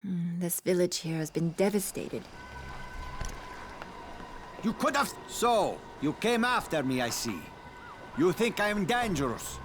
This village here has been devastated. You could have... So, you came after me, I see. You think I'm dangerous.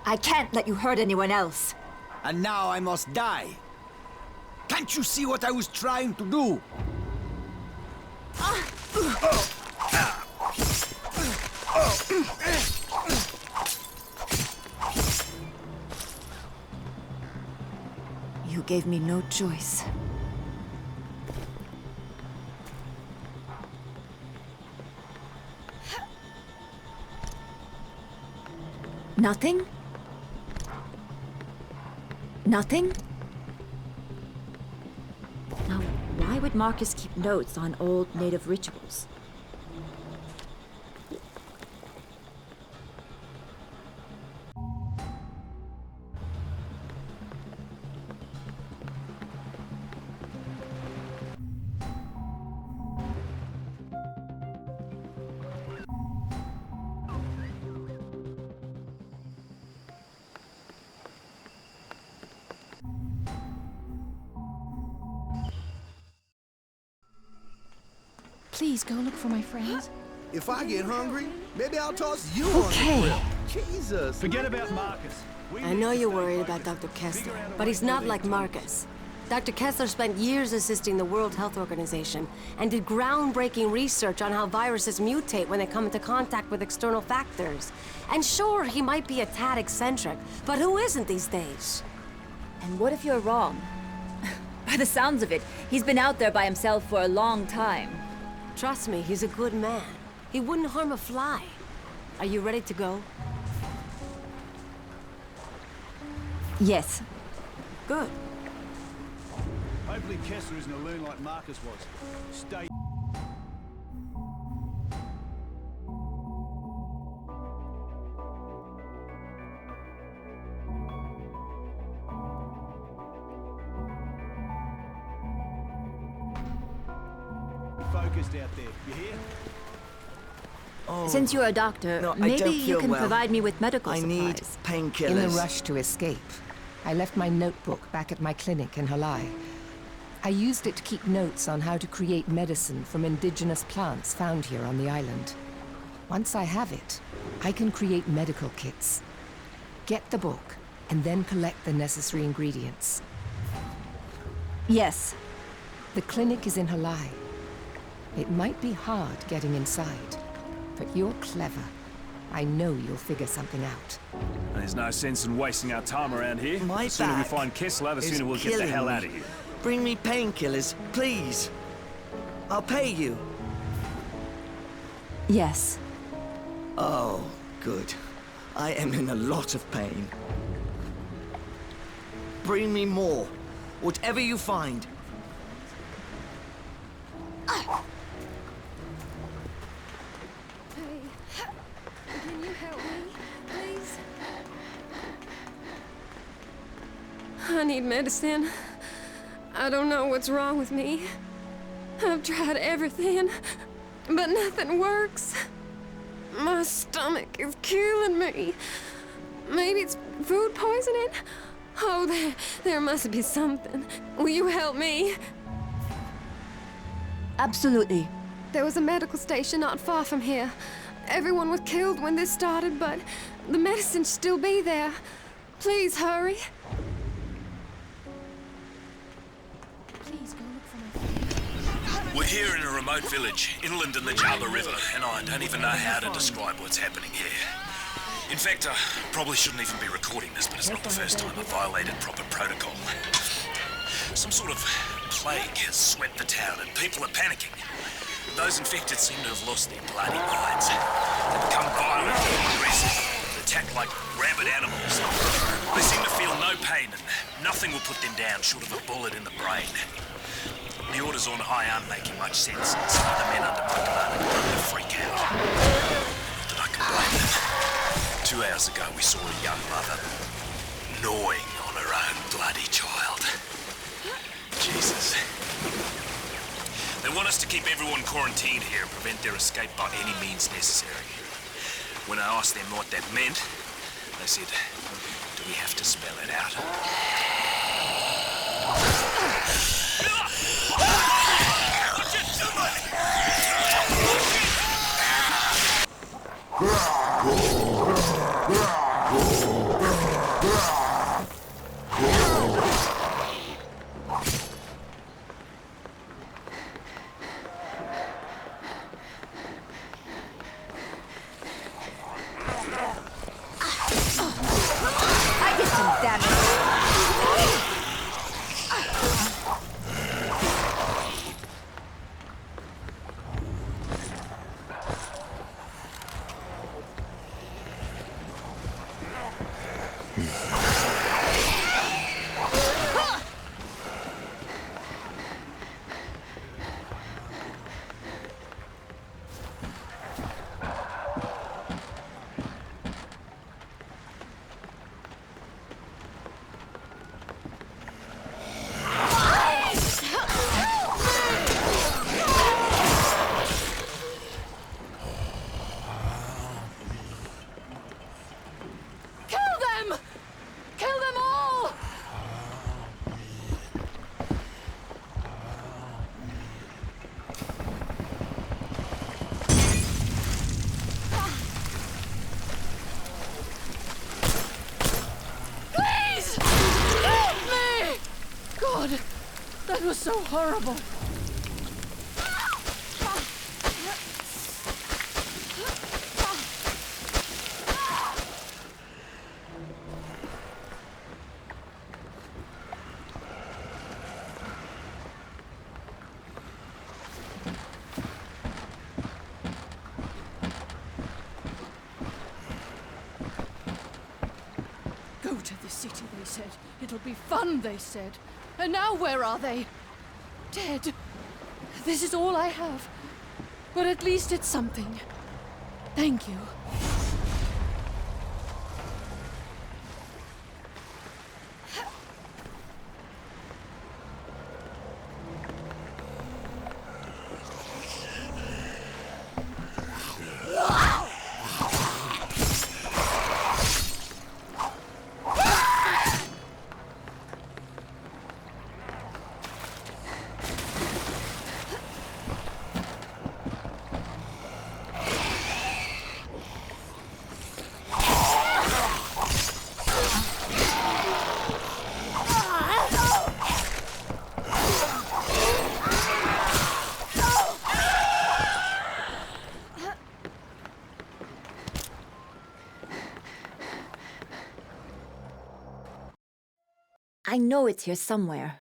I can't let you hurt anyone else. And now I must die. Can't you see what I was trying to do? You gave me no choice. Nothing? Nothing? Now, why would Marcus keep notes on old native rituals? Please go look for my friends. If I get hungry, maybe I'll toss you on the grill. Jesus. Forget about Marcus. I know you're worried about Dr. Kessler, but he's not like Marcus. Dr. Kessler spent years assisting the World Health Organization and did groundbreaking research on how viruses mutate when they come into contact with external factors. And sure, he might be a tad eccentric, but who isn't these days? And what if you're wrong? By the sounds of it, he's been out there by himself for a long time. Trust me, he's a good man. He wouldn't harm a fly. Are you ready to go? Yes. Good. Hopefully Kessler isn't a loon like Marcus was. Stay... Focused out there, you hear? Oh, Since you're a doctor, no, I maybe don't you feel can well. provide me with medical I supplies. need painkillers. In the rush to escape, I left my notebook back at my clinic in Halai. I used it to keep notes on how to create medicine from indigenous plants found here on the island. Once I have it, I can create medical kits. Get the book, and then collect the necessary ingredients. Yes. The clinic is in Halai. It might be hard getting inside, but you're clever. I know you'll figure something out. There's no sense in wasting our time around here. My The sooner we back find Kessler, the is sooner we'll get the killing hell me. out of here. Bring me painkillers, please. I'll pay you. Yes. Oh, good. I am in a lot of pain. Bring me more. Whatever you find. Can you help me, please? I need medicine. I don't know what's wrong with me. I've tried everything, but nothing works. My stomach is killing me. Maybe it's food poisoning? Oh, there must be something. Will you help me? Absolutely. There was a medical station not far from here. Everyone was killed when this started, but the medicine should still be there. Please hurry. Please go look for my friend. We're here in a remote village, inland in the Java River, and I don't even know how to describe what's happening here. In fact, I probably shouldn't even be recording this, but it's not the first time I've violated proper protocol. Some sort of plague has swept the town, and people are panicking. Those infected seem to have lost their bloody minds. They become violent and aggressive, attack like rabid animals. They seem to feel no pain, and nothing will put them down short of a bullet in the brain. The orders on high aren't making much sense, and some of the men under my command are going to freak out. Not that I can blame them. 2 hours ago, we saw a young mother gnawing on her own bloody child. Jesus. They want us to keep everyone quarantined here and prevent their escape by any means necessary. When I asked them what that meant, they said, "Do we have to spell it out?" That was so horrible. Go to the city, they said. It'll be fun, they said. And now where are they? Dead. This is all I have. But at least it's something. Thank you. I know it's here somewhere.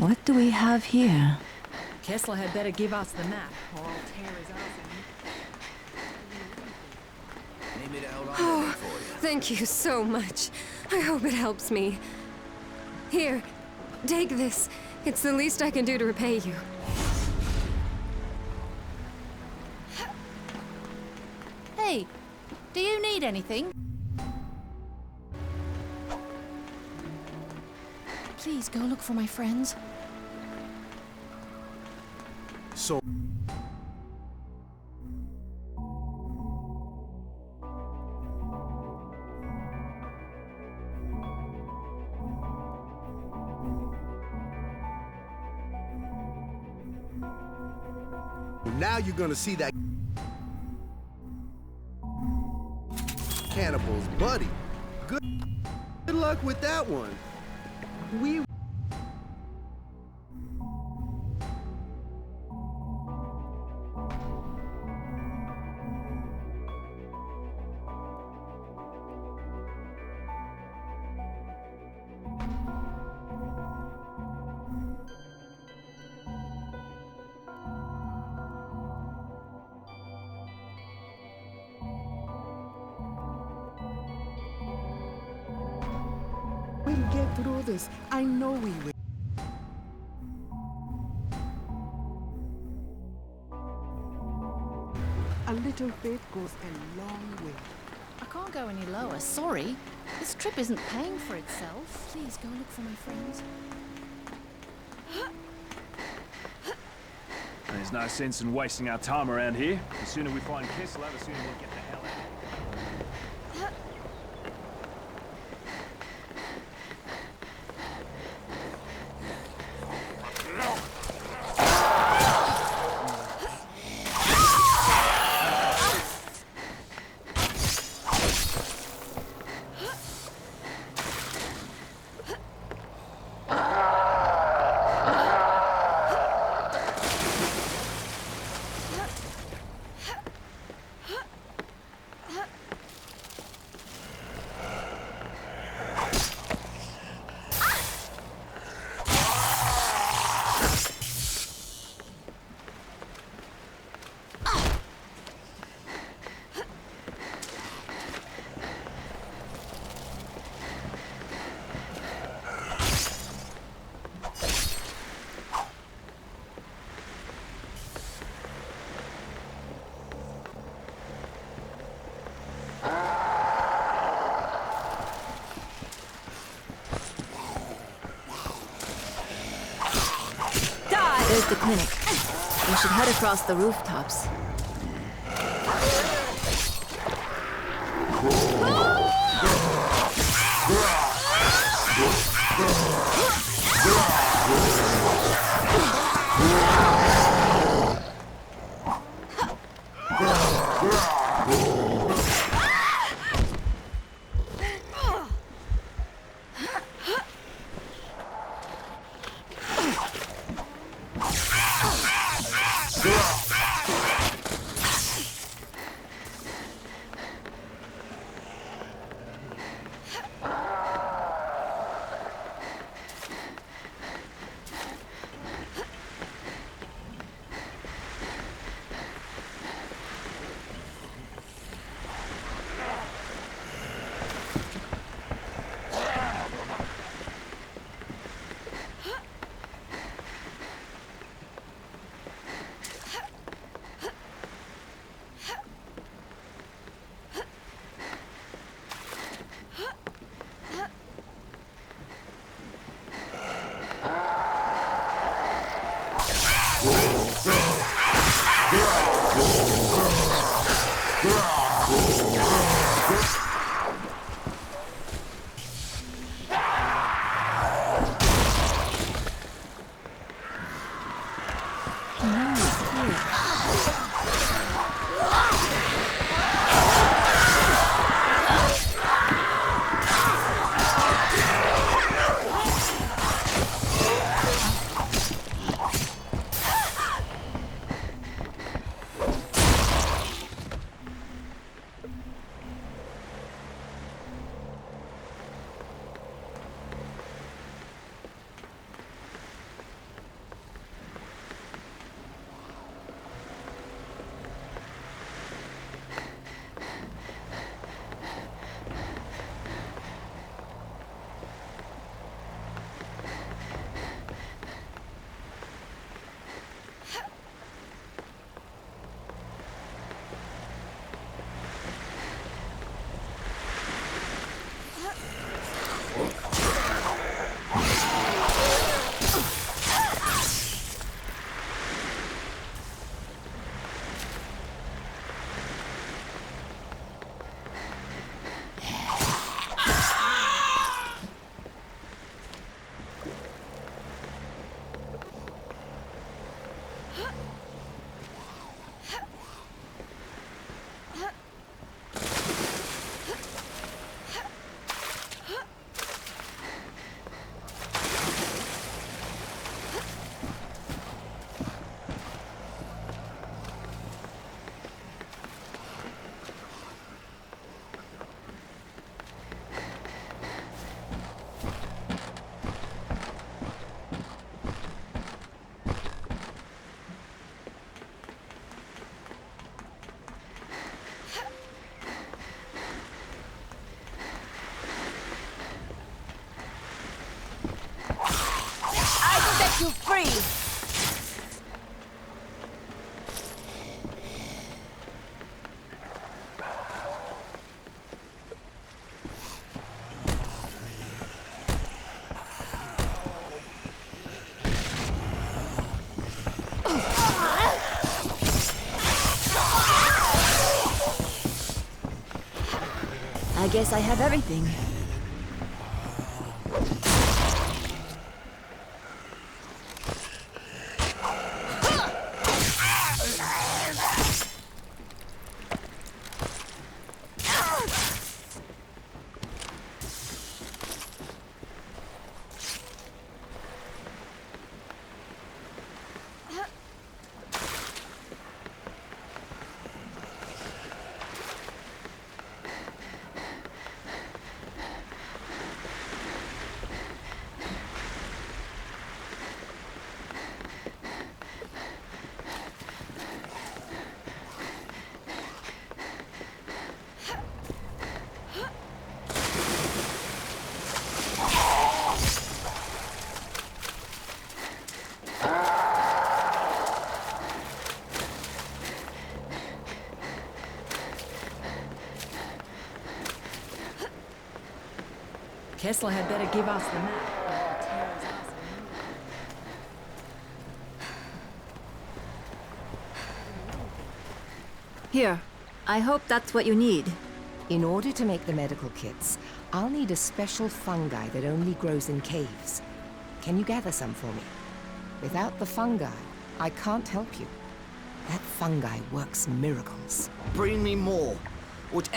What do we have here? Kessler had better give us the map, or I'll tear his ass in. Need me to hold on Oh, to them for you? thank you so much. I hope it helps me. Here, take this. It's the least I can do to repay you. Hey, do you need anything? Please go look for my friends. So... Now you're gonna see that cannibal's buddy. Good luck with that one. We will get through this. I know we will. A little faith goes a long way. I can't go any lower, sorry. This trip isn't paying for itself. Please go look for my friends. There's no sense in wasting our time around here. The sooner we find Kessler, the sooner we get the hell out of here. There's the clinic. We should head across the rooftops. I guess I have everything. Kessler had better give us the map. Here. I hope that's what you need. In order to make the medical kits, I'll need a special fungi that only grows in caves. Can you gather some for me? Without the fungi, I can't help you. That fungi works miracles. Bring me more. Whatever